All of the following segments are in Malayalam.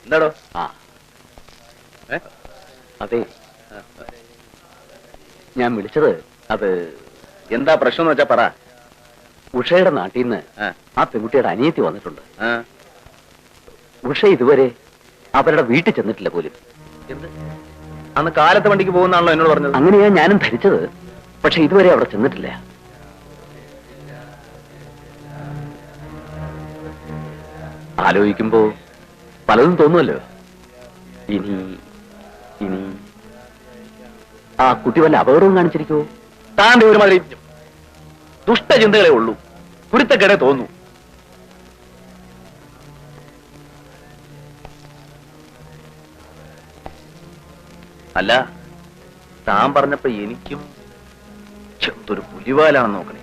എന്താടോ? ആ അതെ, ഞാൻ വിളിച്ചത് അത് എന്താ പ്രശ്നം എന്ന് വെച്ചാ പറ. ഉഷയുടെ നാട്ടിൽ നിന്ന് ആ പെൺകുട്ടിയുടെ അനിയത്തി വന്നിട്ടുണ്ട്. ഉഷ ഇതുവരെ അവരുടെ വീട്ടിൽ ചെന്നിട്ടില്ല പോലും. എന്ത്? അന്ന് കാലത്തെ വണ്ടിക്ക് പോകുന്നാണല്ലോ എന്നോട് പറഞ്ഞത്. അങ്ങനെയാ ഞാനും ധരിച്ചത്. പക്ഷെ ഇതുവരെ അവിടെ ചെന്നിട്ടില്ല. ആലോചിക്കുമ്പോ പലതും തോന്നുമല്ലോ. ഇനി ഇനി ആ കുട്ടി വല്ല അപകടവും കാണിച്ചിരിക്കുവോ? താന്റെ ഒരുമാതിരി ദുഷ്ടചിന്തകളെ ഉള്ളൂ. കുരുത്തക്കേടെ തോന്നു. അല്ല, താൻ പറഞ്ഞപ്പോ എനിക്കും എന്തൊരു പുലിവാലാണെന്ന് നോക്കണേ.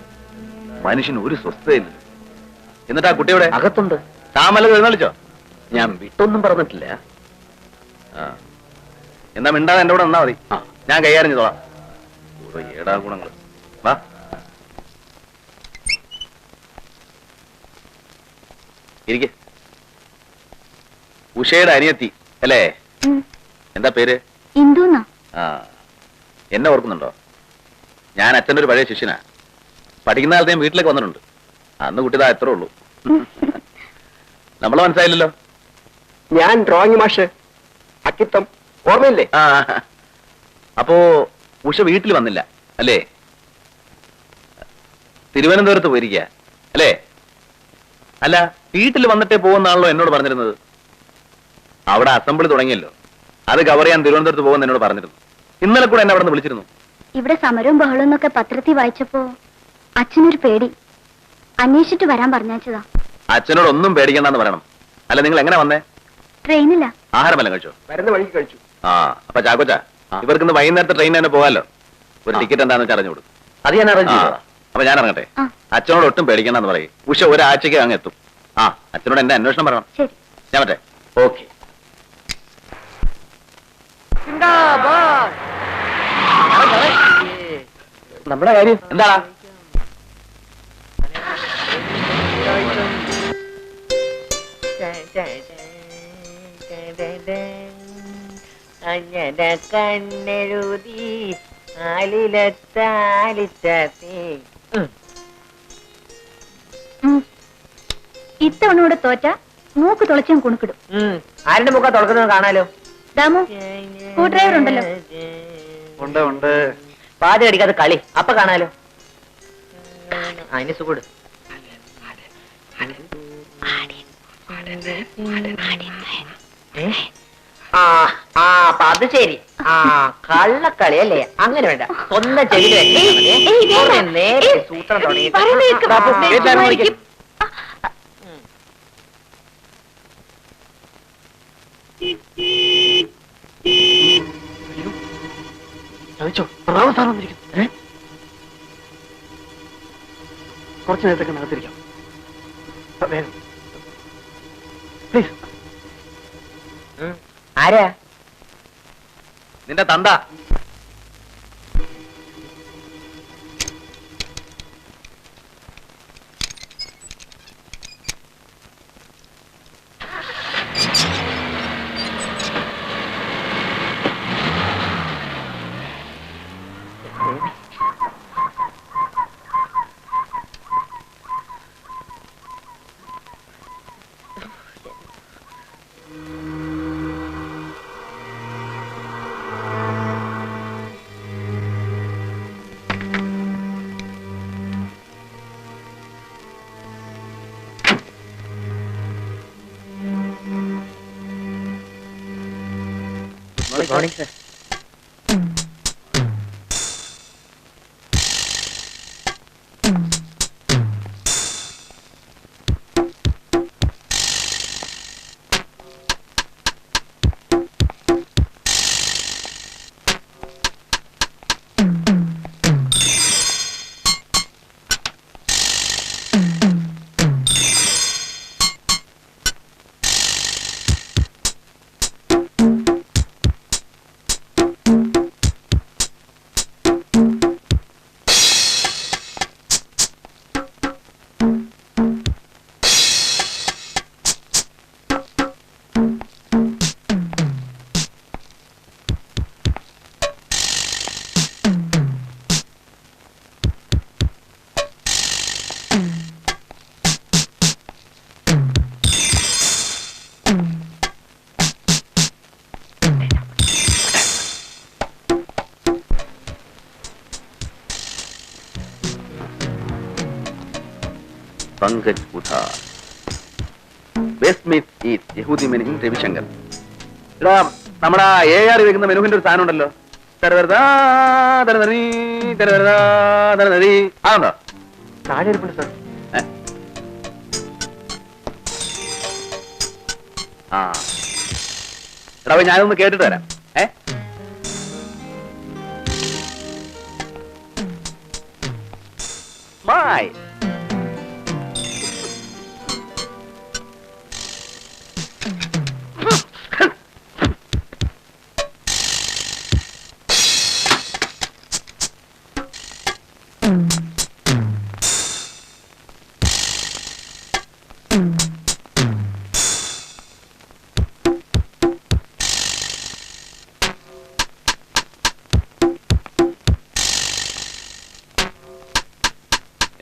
മനുഷ്യന് ഒരു സ്വസ്ഥതയില്ല. എന്നിട്ട് ആ കുട്ടിയുടെ അകത്തുണ്ട്. താൻ വല്ലതും എഴുന്നള്ളിച്ചോ? ഞാൻ വിട്ടൊന്നും പറഞ്ഞിട്ടില്ല. എന്നാ മിണ്ടാതെ എന്റെ കൂടെ നിന്നാ മതി. ഞാൻ കൈകാര്യം ചെയ്തോളാം. ഓരോ ഏടാ ഗുണങ്ങൾ. വാ. ഇരിക്കെ. ഉഷയുടെ അനിയത്തി അല്ലേ? എന്താ പേര്? ഇന്ദുന്നാ. ആ, എന്നെ ഓർക്കുന്നുണ്ടോ? ഞാൻ അച്ഛൻ്റെ ഒരു പഴയ ശിഷ്യനാ. പഠിക്കുന്ന കാലത്ത് ഞാൻ വീട്ടിലേക്ക് വന്നിട്ടുണ്ട്. അന്ന് കുട്ടിതാ എത്ര ഉള്ളൂ. നമ്മളെ മനസ്സിലായില്ലല്ലോ. ഞാൻ ഡ്രോയിങ് മാഷ് അക്കിത്തം, ഓർമ്മയില്ലേ? ആ, അപ്പോ ഉഷ വീട്ടിൽ വന്നില്ല അല്ലേ? തിരുവനന്തപുരത്ത് പോയിരിക്കുക അല്ലേ? അല്ല, വീട്ടിൽ വന്നിട്ടേ പോകുന്നാണല്ലോ എന്നോട് പറഞ്ഞിരുന്നത്. അവിടെ അസംബ്ലി തുടങ്ങിയല്ലോ, അത് കവർ ചെയ്യാൻ തിരുവനന്തപുരത്ത് പോകുന്ന എന്നോട് പറഞ്ഞിരുന്നു. ഇന്നലെ കൂടെ എന്നെ അവിടെ നിന്ന് വിളിച്ചിരുന്നു. ഇവിടെ സമരവും ബഹളവും എന്നൊക്കെ പത്രത്തിൽ വായിച്ചപ്പോ അച്ഛനൊരു പേടി. അന്വേഷിച്ചിട്ട് വരാൻ പറഞ്ഞാച്ചതാ. അച്ഛനോട് ഒന്നും പേടിക്കണ്ടെന്ന് പറയണം. അല്ല, നിങ്ങൾ എങ്ങനെ വന്നേ? ട്രെയിനില്ല. ആഹാരമല്ല കഴിച്ചോ? വരുന്ന വഴിക്ക് കഴിച്ചു. ആ, അപ്പൊ ചാക്കോച്ച, ഇവർക്ക് ഇന്ന് വൈകുന്നേരത്തെ ട്രെയിൻ തന്നെ പോകാമല്ലോ. ഒരു ടിക്കറ്റ് എന്താണെന്ന് വെച്ചാൽ അറിഞ്ഞുകൊടുക്കും. അത് ഞാൻ അറേഞ്ച് ചെയ്തോളാം. അപ്പൊ ഞാൻ ഇറങ്ങട്ടെ. അച്ഛനോട് ഒട്ടും പേടിക്കണ്ടെന്ന് പറയും. ഉഷ ഒരാഴ്ചക്ക് അങ്ങ് എത്തും. ആ, അച്ഛനോട് എന്റെ അന്വേഷണം പറയണം. ശരി, ഞാൻ പറ്റേ? ഓക്കെ. നമ്മുടെ കാര്യം എന്താടാ? കണ്ണെഴുതി ആലിലത്താലിത്തേ. ഇത്തവണ കൂടെ തോറ്റ മൂക്ക് തുളച്ചാൻ കുണുക്കിടും. ആരുടെ മുഖ തുറക്കുന്നത് കാണാലോ. ദാമു, സ്ക്രൂ ഡ്രൈവർ ഉണ്ടല്ലോ. ഉണ്ട് ഉണ്ട്. പാതി അടിക്കാതെ കളി അപ്പൊ കാണാലോ. അതിന് സുഖം. അപ്പൊ അത് ശരി. കള്ളക്കളി അല്ലേ? അങ്ങനെ വേണ്ട, സ്വന്തം ചെവിയിൽ നേരെ സൂത്രം തുടങ്ങി. കുറച്ചു നേരത്തേക്ക് നടത്തിരിക്കാം. പ്ലീസ്. ആരാ? നിന്റെ തന്ത. Good morning, sir. പങ്കജ് ഉധാർ. വെസ്റ്റ്മീറ്റ് ഈറ്റ് യഹൂദി മെനു രവിശങ്കർ. എടാ നമ്മുടെ AR വെക്കുന്ന മെനുവിന്റെ ഒരു സാധനം ഉണ്ടല്ലോ, അതുണ്ടോ? താഴെ ഇരിപ്പുണ്ട് സാർ. ആ എടാ ഞാനൊന്ന് കേട്ടിട്ട് വരാം. മായി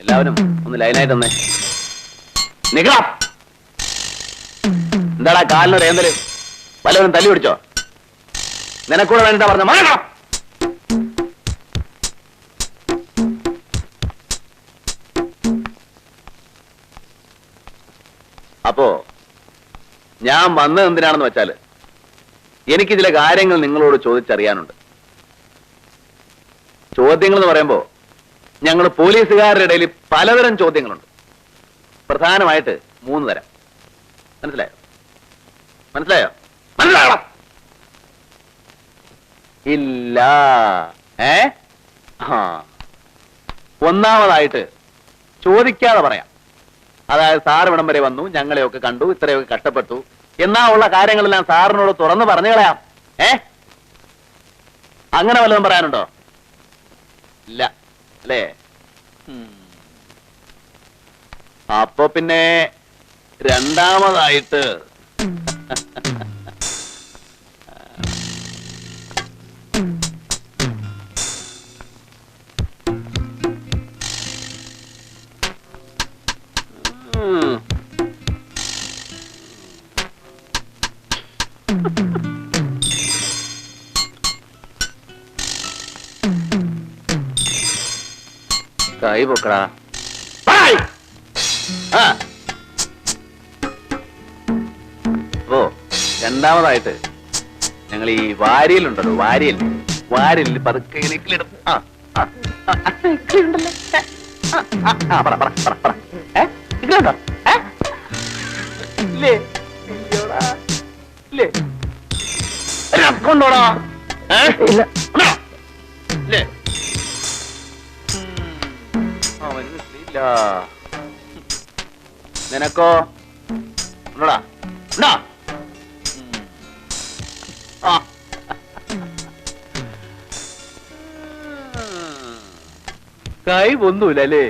എല്ലാവരും ഒന്ന് ലൈനായിട്ട് വന്നേ. നിക്കണം. എന്താടാ കാലിനൊരു ഏന്തല്? വല്ലവരും തല്ലി പിടിച്ചോ? നിനക്കൂടെ വേണ്ട പറഞ്ഞ മാറണം. അപ്പോ ഞാൻ വന്നത് എന്തിനാണെന്ന് വെച്ചാല് എനിക്ക് ചില കാര്യങ്ങൾ നിങ്ങളോട് ചോദിച്ചറിയാനുണ്ട്. ചോദ്യങ്ങൾ എന്ന് പറയുമ്പോ ഞങ്ങൾ പോലീസുകാരുടെ ഇടയിൽ പലതരം ചോദ്യങ്ങളുണ്ട്. പ്രധാനമായിട്ട് 3 തരം. മനസ്സിലായോ? മനസ്സിലായോ? മനസ്സിലായോ? ഇല്ല. ഒന്നാമതായിട്ട് ചോദിക്കാതെ പറയാം. അതായത് സാർ ഇവിടം വരെ വന്നു, ഞങ്ങളെയൊക്കെ കണ്ടു, ഇത്രയൊക്കെ കഷ്ടപ്പെട്ടു എന്നാ ഉള്ള കാര്യങ്ങളെല്ലാം സാറിനോട് തുറന്ന് പറഞ്ഞു കളയാം. അങ്ങനെ വല്ലതും പറയാനുണ്ടോ? ഇല്ല അല്ലേ? അപ്പൊ പിന്നെ രണ്ടാമതായിട്ട് കൈ പൊക്കടാ. ഓ രണ്ടാമതായിട്ട് ഞങ്ങൾ ഈ വാരിയലുണ്ടല്ലോ, വാരിയലിൽ പതുക്കെ ഇണക്കിലിടും. കൊണ്ടോടാ. നിനക്കോ ഉണ്ടോടാ? ഉണ്ടോ? കൈ ഒന്നുമില്ല അല്ലേ?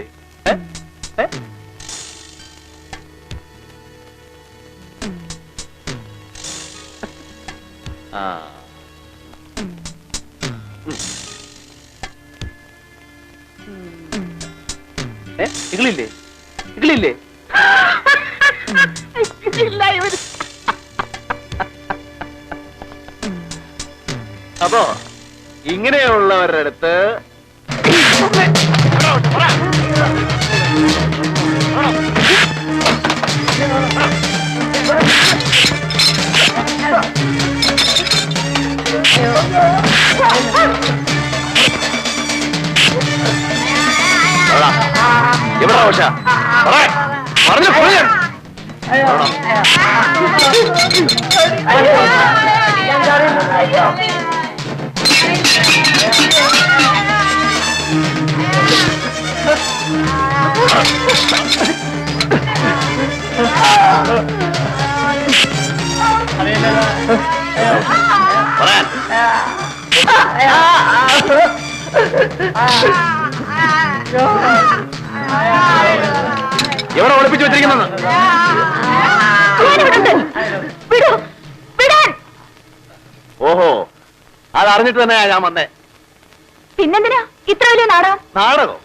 ഇകളില്ലേ? ഇകളില്ലേ? അപ്പോ ഇങ്ങനെയുള്ളവരുടെ അടുത്ത് എവിടെ ആവശ്യ പറഞ്ഞു പറയാൻ എവിടെ ഒളിപ്പിച്ചു വെച്ചിരിക്കുന്നത്? ഓഹോ, അതറിഞ്ഞിട്ട് തന്നെയാ ഞാൻ വന്നേ. പിന്നെന്തിനാ ഇത്ര വലിയ നാടകം? നാടകോ?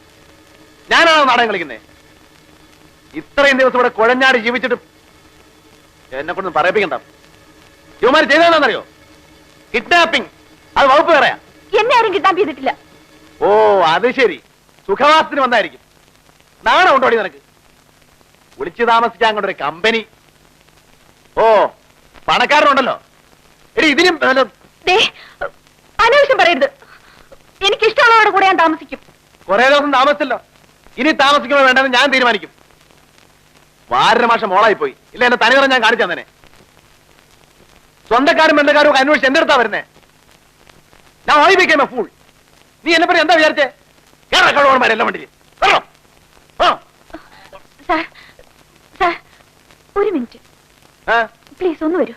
ഞാനാണോ നാടകം കളിക്കുന്നേ? ഇത്രയും ദിവസം ഇവിടെ കുഴഞ്ഞാടി ജീവിച്ചിട്ട് എന്നെ കൊണ്ടൊന്നും പറയിപ്പിക്കണ്ട. ഇവന്മാര് ചെയ്തതെന്നറിയോ? കിഡ്നാപ്പിംഗ്. അത് വകുപ്പ് പറയാ. എന്നെ ആരും കിഡ്നാപ്പ് ചെയ്തിട്ടില്ല. ഓ അത് ശരി, സുഖവാസത്തിന് വന്നായിരിക്കും. നാണം ഉണ്ടോടി നിനക്ക്? വിളിച്ചു താമസിക്കാൻ അങ്ങോട്ട് ഒരു കമ്പനി. ഓ പണക്കാരനുണ്ടല്ലോ. എടി ഇതിനും അനാവശ്യം പറയരുത്. എനിക്ക് ഇഷ്ടമുള്ളവരുടെ കൂടെ ഞാൻ താമസിക്കും. കുറെ ദിവസം താമസിച്ചല്ലോ, ഇനി താമസിക്കണോ വേണ്ടെന്ന് ഞാൻ തീരുമാനിക്കും. വാരര മാസം മോളായി പോയി. ഇല്ല എന്നെ തനിനിറം ഞാൻ കാണിച്ചു തന്നെ. സ്വന്തക്കാരും ബന്ധക്കാരും ഒക്കെ അന്വേഷിച്ച് എന്റെ അടുത്താ വരുന്നേ. ഞാൻ ഓയി വെക്കാൻ ഫൂൾ. നീ എന്നെ പറ്റി എന്താ വിചാരിച്ചേ? കേരളക്കാരോടുമാരെല്ലാം വണ്ടിയിൽ സാർ, ഒരു മിനിറ്റ് പ്ലീസ് ഒന്ന് വരൂ.